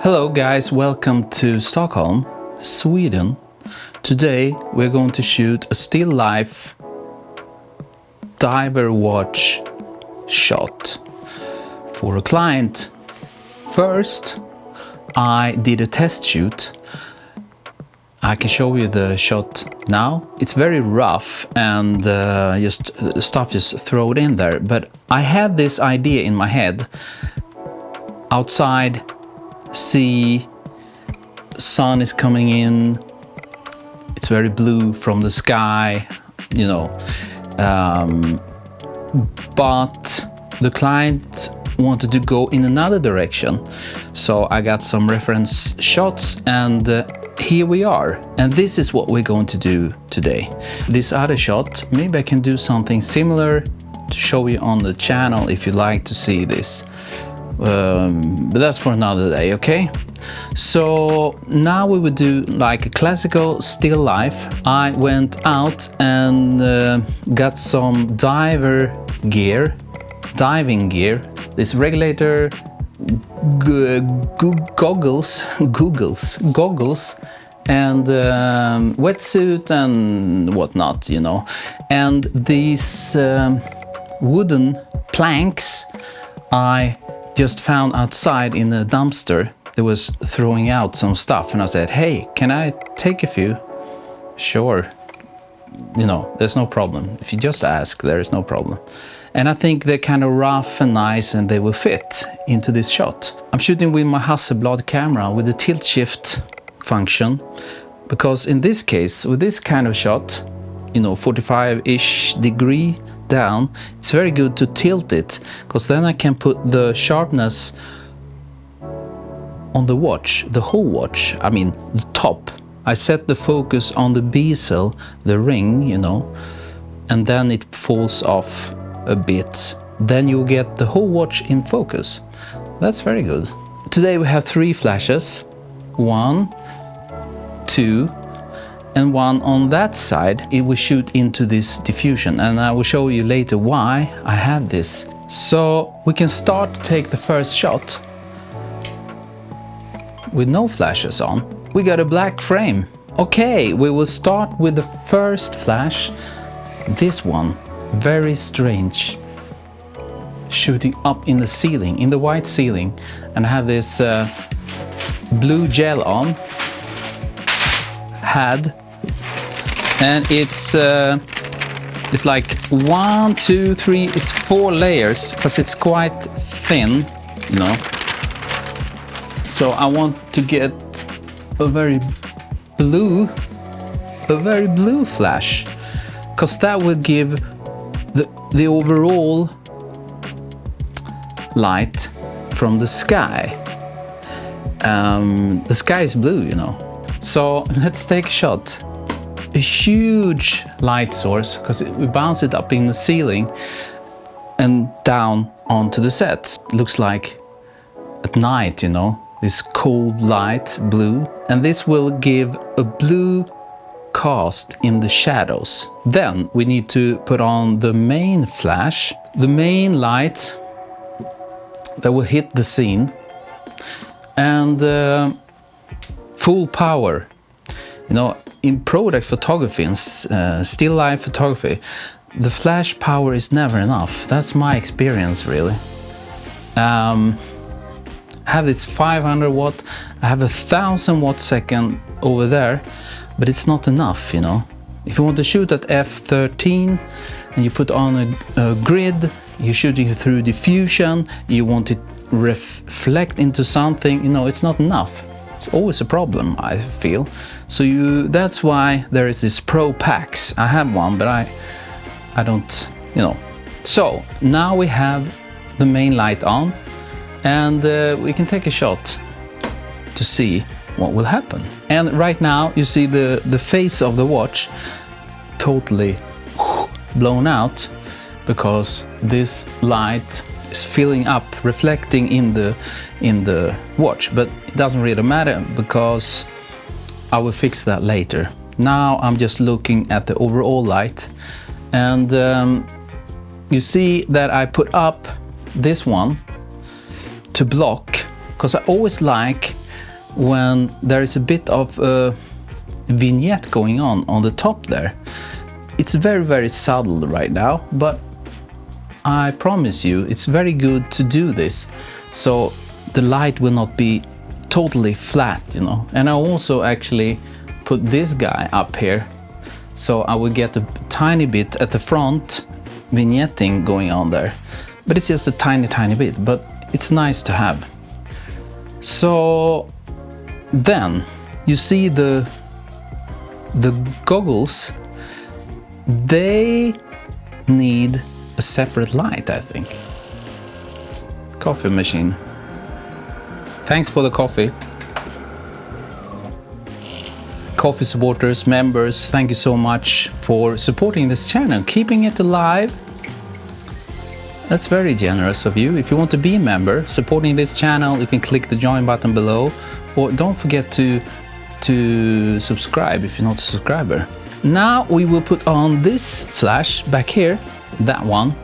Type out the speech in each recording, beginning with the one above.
Hello guys, welcome to Stockholm, Sweden. Today we're going to shoot a still life diver watch shot for a client. First, I did a test shoot. I can show you the shot now. It's very rough and just stuff just thrown in there, but I had this idea in my head. Outside, sea, sun is coming in, it's very blue from the sky, you know, but the client wanted to go in another direction, so I got some reference shots and here we are. And this is what we're going to do today. This other shot, maybe I can do something similar to show you on the channel if you like to see this. But that's for another day, okay? So now we would do like a classical still life. I went out and got some diving gear, this regulator, goggles, and wetsuit and whatnot, you know. And these wooden planks I just found outside in a dumpster. They was throwing out some stuff and I said, hey, can I take a few? Sure, you know, there's no problem. If you just ask, there is no problem. And I think they're kind of rough and nice and they will fit into this shot. I'm shooting with my Hasselblad camera with the tilt shift function, because in this case, with this kind of shot, you know, 45-ish degree down, it's very good to tilt it, because then I can put the sharpness on the watch, the whole watch, I mean the top. I set the focus on the bezel, the ring, you know, and then it falls off a bit. Then you get the whole watch in focus. That's very good. Today we have 3 flashes, 1, 2, and 1 on that side. It will shoot into this diffusion, and I will show you later why I have this. So we can start to take the first shot with no flashes on. We got a black frame. Okay, we will start with the first flash. This one, very strange, shooting up in the ceiling, in the white ceiling, and I have this blue gel on, and it's like 1, 2, 3, it's 4 layers, because it's quite thin, you know. So I want to get a very blue flash, because that will give the overall light from the sky. The sky is blue, you know. So let's take a shot. A huge light source, because we bounce it up in the ceiling and down onto the set. It looks like at night, you know, this cold light, blue. And this will give a blue cast in the shadows. Then we need to put on the main flash, the main light that will hit the scene, and full power. You know, in product photography and still life photography, the flash power is never enough. That's my experience, really. I have this 500 watt, I have 1,000 watt second over there, but it's not enough, you know. If you want to shoot at f13 and you put on a grid, you're shooting through diffusion, you want it reflect into something, you know, it's not enough. It's always a problem, I feel. So that's why there is this Pro Packs. I have one, but I don't, you know. So now we have the main light on, and we can take a shot to see what will happen. And right now you see the face of the watch totally blown out, because this light is filling up, reflecting in the watch. But it doesn't really matter, because I will fix that later. Now I'm just looking at the overall light, and you see that I put up this one to block, because I always like when there is a bit of a vignette going on the top there. It's very, very subtle right now, but I promise you it's very good to do this, so the light will not be totally flat, you know. And I also actually put this guy up here, so I will get a tiny bit at the front vignetting going on there, but it's just a tiny bit, but it's nice to have. So then you see the goggles, they need a separate light, I think. Coffee machine. Thanks for the coffee. Coffee supporters, members, thank you so much for supporting this channel, keeping it alive. That's very generous of you. If you want to be a member, supporting this channel, you can click the join button below, or don't forget to subscribe if you're not a subscriber. Now we will put on this flash back here, that one.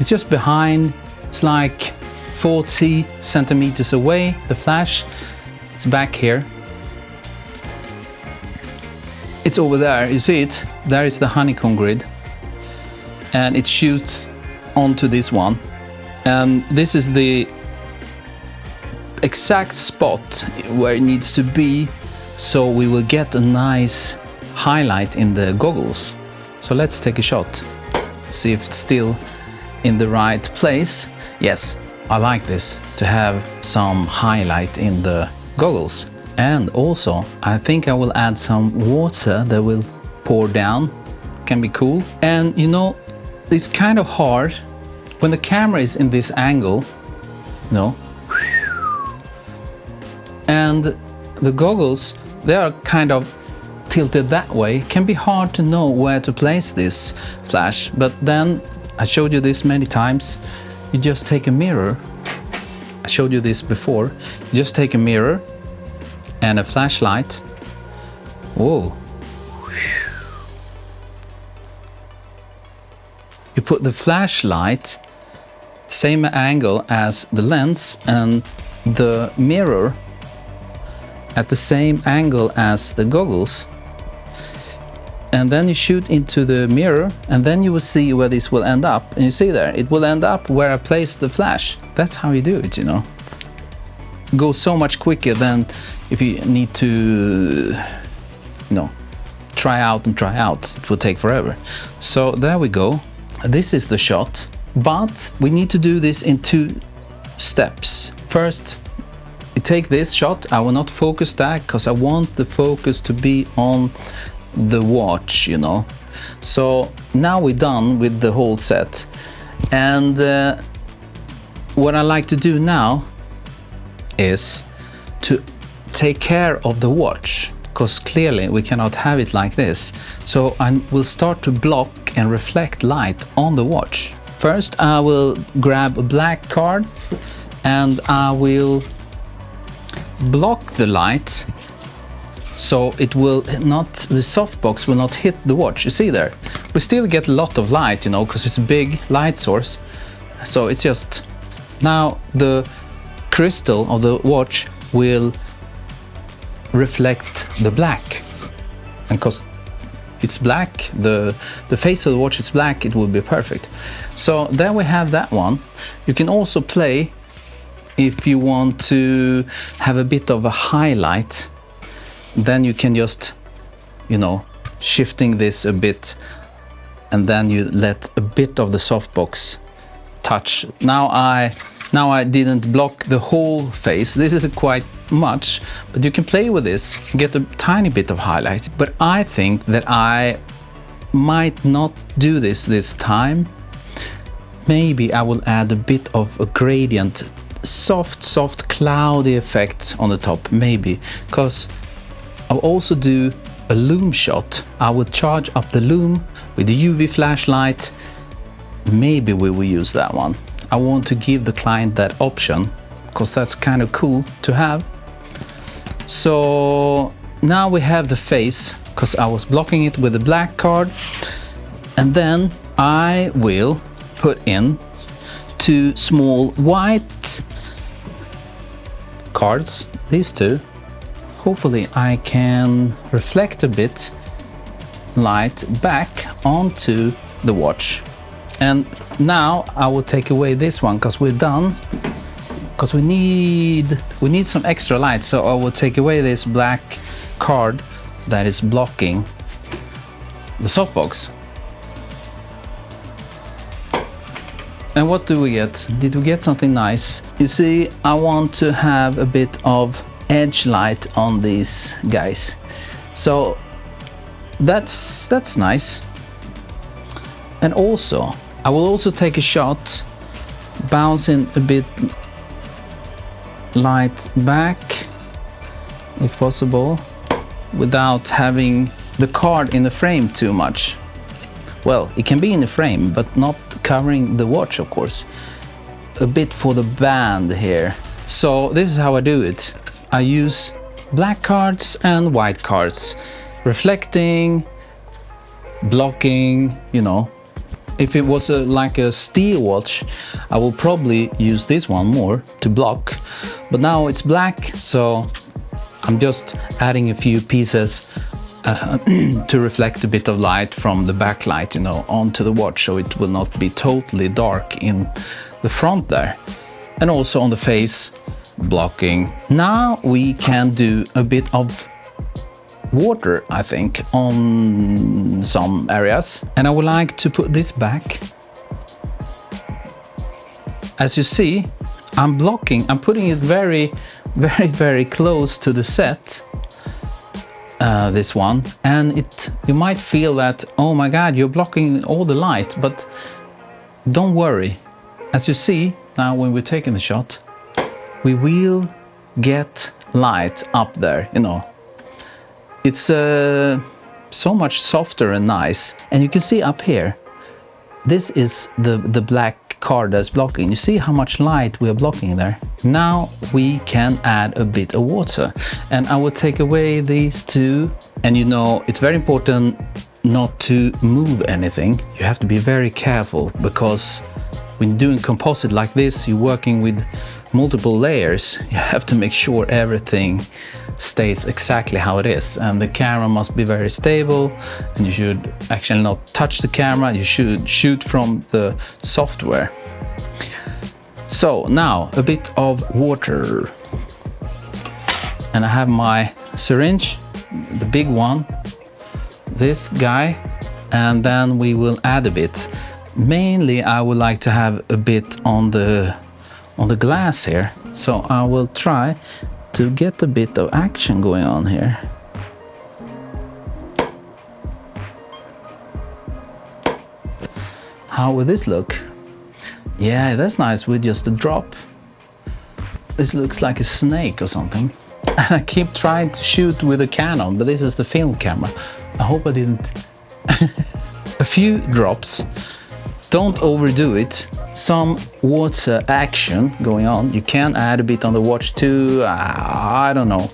It's just behind, it's like 40 centimeters away, the flash. It's back here. It's over there, you see it? There is the honeycomb grid. And it shoots onto this one. And this is the exact spot where it needs to be, so we will get a nice highlight in the goggles. So let's take a shot, see if it's still in the right place. Yes, I like this, to have some highlight in the goggles. And also, I think I will add some water that will pour down. Can be cool. And you know, it's kind of hard when the camera is in this angle, you know, and the goggles, they are kind of tilted that way. It can be hard to know where to place this flash, but then I showed you this many times. You just take a mirror. I showed you this before. You just take a mirror and a flashlight. Whoa. You put the flashlight same angle as the lens and the mirror at the same angle as the goggles, and then you shoot into the mirror, and then you will see where this will end up. And you see there, it will end up where I placed the flash. That's how you do it, you know. It goes so much quicker than if you need to, you know, try out. It will take forever. So there we go. This is the shot, but we need to do this in 2 steps. First, you take this shot. I will not focus that because I want the focus to be on the watch, you know. So now we're done with the whole set, and what I like to do now is to take care of the watch, because clearly we cannot have it like this. So I will start to block and reflect light on the watch. First I will grab a black card and I will block the light, so it will not, the softbox will not hit the watch. You see there, we still get a lot of light, you know, because it's a big light source. So it's just, now the crystal of the watch will reflect the black, and because it's black, the face of the watch is black, it will be perfect. So there we have that one. You can also play if you want to have a bit of a highlight, then you can just, you know, shifting this a bit, and then you let a bit of the softbox touch. Now I didn't block the whole face. This is quite much, but you can play with this, get a tiny bit of highlight. But I think that I might not do this time. Maybe I will add a bit of a gradient, soft cloudy effect on the top, maybe, because I'll also do a lume shot. I will charge up the lume with the UV flashlight. Maybe we will use that one. I want to give the client that option, because that's kind of cool to have. So now we have the face, because I was blocking it with the black card, and then I will cards, these two. Hopefully I can reflect a bit light back onto the watch. And now I will take away this one because we're done. Because we need some extra light, so I will take away this black card that is blocking the softbox. And what do we get? Did we get something nice? You see, I want to have a bit of edge light on these guys. So that's nice. And also, I will also take a shot, bouncing a bit light back, if possible, without having the card in the frame too much. Well, it can be in the frame, but not covering the watch, of course. A bit for the band here. So this is how I do it. I use black cards and white cards, reflecting, blocking, you know. If it was like a steel watch, I will probably use this one more to block. But now it's black, so I'm just adding a few pieces to reflect a bit of light from the backlight, you know, onto the watch, so it will not be totally dark in the front there. And also on the face, blocking. Now we can do a bit of water, I think, on some areas. And I would like to put this back. As you see, I'm blocking, I'm putting it very, very close to the set. This one, and you might feel that, oh my god, you're blocking all the light, but don't worry. As you see now, when we're taking the shot, we will get light up there, you know. It's so much softer and nice. And you can see up here, this is the black card that's blocking. You see how much light we are blocking there? Now we can add a bit of water, and I will take away these two. And you know, it's very important not to move anything. You have to be very careful, because when doing composite like this, you're working with multiple layers. You have to make sure everything stays exactly how it is, and the camera must be very stable, and you should actually not touch the camera. You should shoot from the software. So now a bit of water, and I have my syringe, the big one, this guy, and then we will add a bit. Mainly I would like to have a bit on the glass here, so I will try to get a bit of action going on here. How will this look? Yeah, that's nice with just a drop. This looks like a snake or something. I keep trying to shoot with a Canon, but this is the film camera. I hope I didn't. A few drops. Don't overdo it. Some water action going on. You can add a bit on the watch too. I don't know.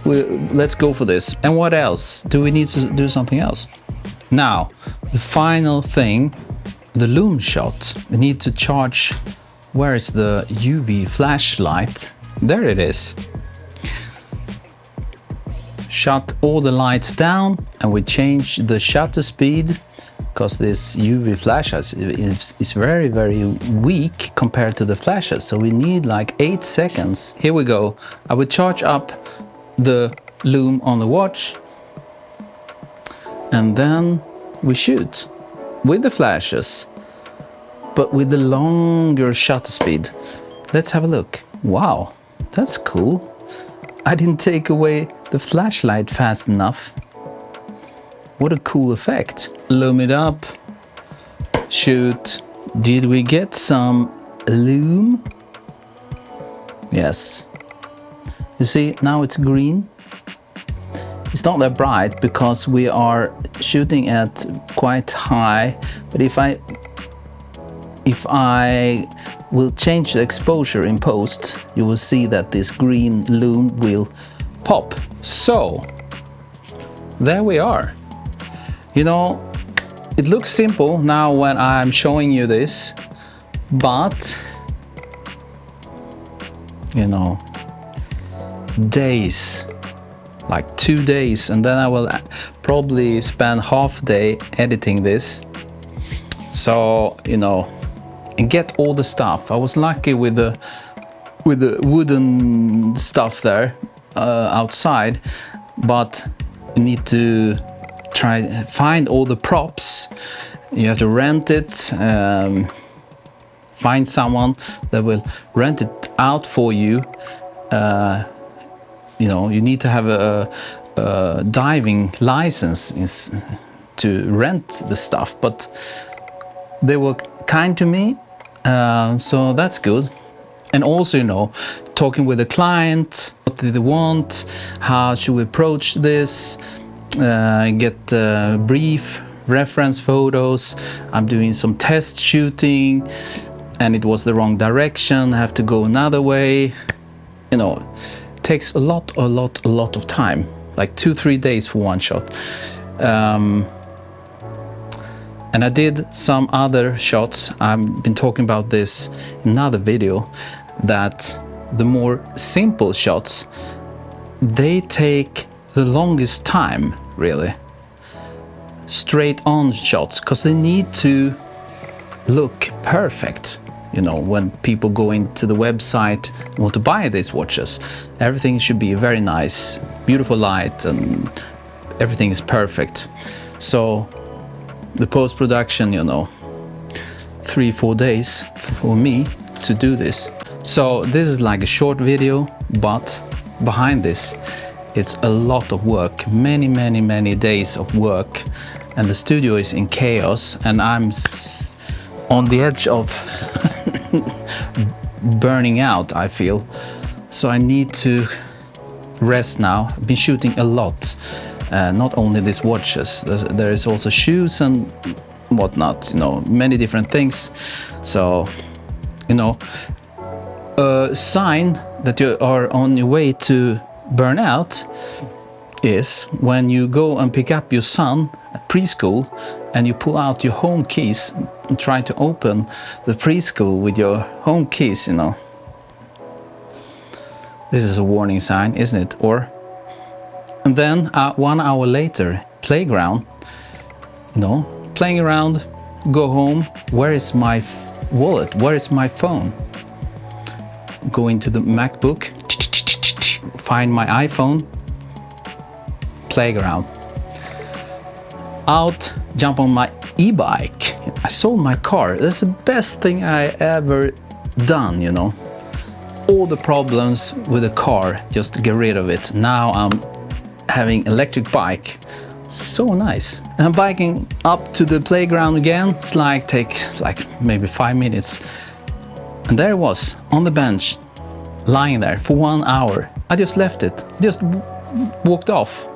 Let's go for this. And what else? Do we need to do something else? Now, the final thing, the lume shot. We need to charge. Where is the UV flashlight? There it is. Shut all the lights down, and we change the shutter speed, because this UV flash is very weak compared to the flashes, so we need like 8 seconds. Here we go. I will charge up the lume on the watch, and then we shoot with the flashes, but with the longer shutter speed. Let's have a look. Wow, that's cool. I didn't take away the flashlight fast enough. What a cool effect. Lume it up, shoot. Did we get some lume? Yes. You see, now it's green. It's not that bright because we are shooting at quite high, but if I will change the exposure in post, you will see that this green lume will pop. So, there we are. You know, it looks simple now when I'm showing you this, but, you know, days, like 2 days, and then I will probably spend half a day editing this. So, you know, and get all the stuff. I was lucky with the wooden stuff there outside, but you need to try find all the props. You have to rent it, find someone that will rent it out for you. You know, you need to have a diving license to rent the stuff, but they were kind to me, so that's good. And also, you know, talking with the client, what do they want, how should we approach this, get brief reference photos. I'm doing some test shooting and it was the wrong direction, I have to go another way. You know, it takes a lot of time, like 2-3 days for one shot. And I did some other shots. I've been talking about this in another video, that the more simple shots, they take the longest time, really. Straight on shots, because they need to look perfect. You know, when people go into the website and want to buy these watches, everything should be very nice, beautiful light, and everything is perfect. So the post-production, you know, 3-4 days for me to do this. So this is like a short video, but behind this it's a lot of work, many days of work, and the studio is in chaos and I'm on the edge of burning out, I feel. So I need to rest now. I've been shooting a lot. Not only these watches, there is also shoes and whatnot, you know, many different things. So, you know, a sign that you are on your way to burn out is when you go and pick up your son at preschool and you pull out your home keys and try to open the preschool with your home keys, you know. This is a warning sign, isn't it? Or and then 1 hour later, playground, you know, playing around, go home, where is my wallet, where is my phone? Go into the MacBook, find my iPhone, playground. Out, jump on my e-bike. I sold my car. That's the best thing I ever done, you know. All the problems with the car, just to get rid of it. Now I'm having electric bike, so nice. And I'm biking up to the playground again. It's like take like maybe 5 minutes, and there it was on the bench, lying there for 1 hour. I just left it, just walked off.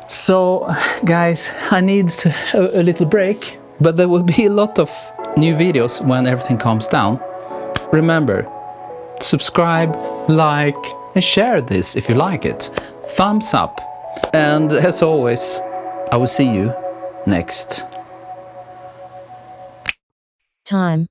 So guys, I need a little break, but there will be a lot of new videos when everything calms down. Remember, subscribe, like and share this if you like it. Thumbs up, and as always, I will see you next time.